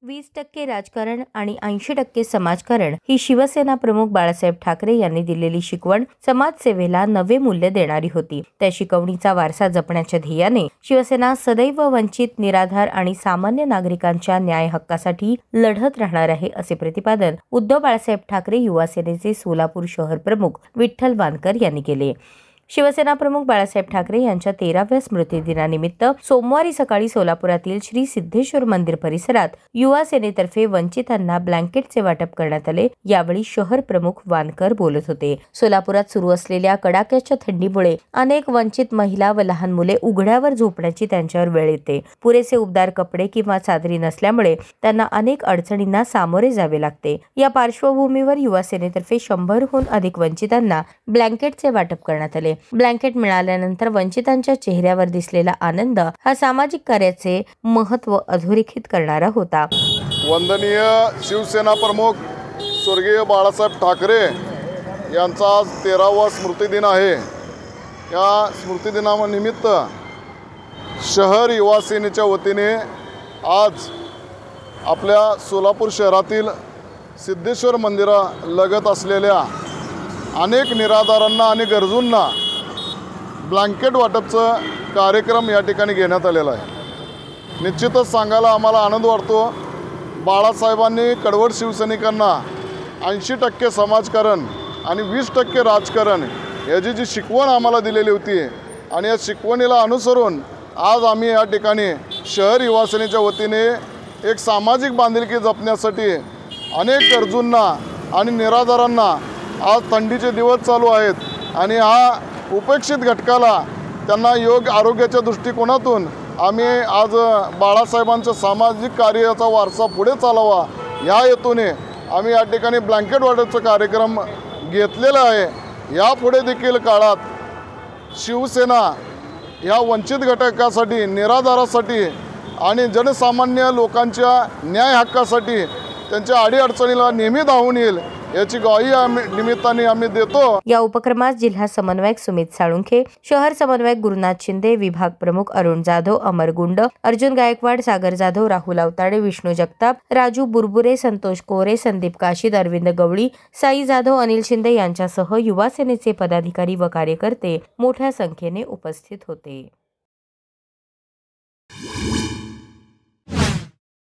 20% राजकारण आणि 80% समाजकारण ही शिवसेना प्रमुख बाळासाहेब ठाकरे यांनी दिलेली शिकवण समाजसेवेला नवे मूल्य देणारी होती। त्या शिकवणीचा वारसा जपण्याच्या ध्येयाने शिवसेना सदैव वंचित, निराधार आणि सामान्य नागरिकांच्या न्याय हक्कासाठी लढत राहणार आहे, असे प्रतिपादन उद्धव बाळासाहेब ठाकरे युवा सेनेचे सोलापूर शहर प्रमुख विठ्ठल वानकर यांनी केले। शिवसेना प्रमुख बाळासाहेब ठाकरे यांच्या 13व्या स्मृतिदिनानिमित्त सोमवारी सकाळी सोलापुरातील श्री सिद्धेश्वर मंदिर परिसरात युवा सेनेतर्फे वंचितांना ब्लँकेटचे वाटप करण्यात आले। यावेळी शहर प्रमुख वानकर बोलत होते। सोलापुरात सुरू असलेल्या कडाक्याच्या थंडीमुळे अनेक वंचित महिला व लहान मुले उघड्यावर झोपण्याची त्यांच्यावर वेळ येते। पुरेसे उबदार कपडे किंवा चादरी नसल्यामुळे त्यांना अनेक अडचणींना सामोरे जावे लागते। या पार्श्वभूमीवर युवा सेनेतर्फे 100हून अधिक वंचितांना ब्लँकेटचे वाटप करण्यात आले। ब्लँकेट मिळाल्यानंतर वंचितांच्या चेहऱ्यावर दिसलेला आनंद हा सामाजिक कार्याचे महत्त्व अधोरेखित करणारा होता। वंदनीय शिवसेना प्रमुख स्वर्गीय बाळासाहेब ठाकरे यांचा आज 13वा स्मृतिदिन आहे। या स्मृतिदिनानिमित्त शहर युवा सेनेच्या वतीने आज आपल्या सोलापूर शहरातील सिद्धेश्वर मंदिरालगत असलेल्या अनेक निराधारांना आणि गरजूंना ब्लँकेट वाटपचा कार्यक्रम या ठिकाणी घेण्यात आलेला आहे। निश्चितच सांगायला आम्हाला आनंद वाटतो। बाळासाहेबांनी कडवट शिवसैनिकांना 80% समाजकारण आणि 20% राजकारण याची जी शिकवण आम्हाला दिलेली होती आणि या शिकवणीला अनुसरून आज आम्ही या ठिकाणी शहर युवा सेनेच्या वतीने एक सामाजिक बांधिलकी जपण्यासाठी अनेक गरजूंना आणि निराधारांना आज थंडीचे दिवस चालू आहेत आणि हा उपेक्षित घटकाला त्यांना योग्य आरोग्याच्या दृष्टिकोनातून आम्ही आज बाळासाहेबांच्या सामाजिक कार्याचा वारसा पुढे चालवा या हेतूने आम्ही या ठिकाणी ब्लँकेट वाटपचा कार्यक्रम घेतलेला आहे। यापुढे देखील काळात शिवसेना या वंचित घटकासाठी, निराधारासाठी आणि जनसामान्य लोकांच्या न्याय हक्कासाठी त्यांच्या अडीअडचणीला नेहमी धावून येईल याची ग्वाही निमित्ताने आम्ही देतो। या उपक्रमात जिल्हा समन्वयक सुमित साळुंखे, शहर समन्वयक गुरुनाथ शिंदे, विभाग प्रमुख अरुण जाधव, अमर गुंड, अर्जुन गायकवाड, सागर जाधव, राहुल अवताडे, विष्णू जगताप, राजू बुरबुरे, संतोष कोरे, संदीप काशीद, अरविंद गवळी, साई जाधव, अनिल शिंदे यांच्यासह युवा सेनेचे पदाधिकारी व कार्यकर्ते मोठ्या संख्येने उपस्थित होते।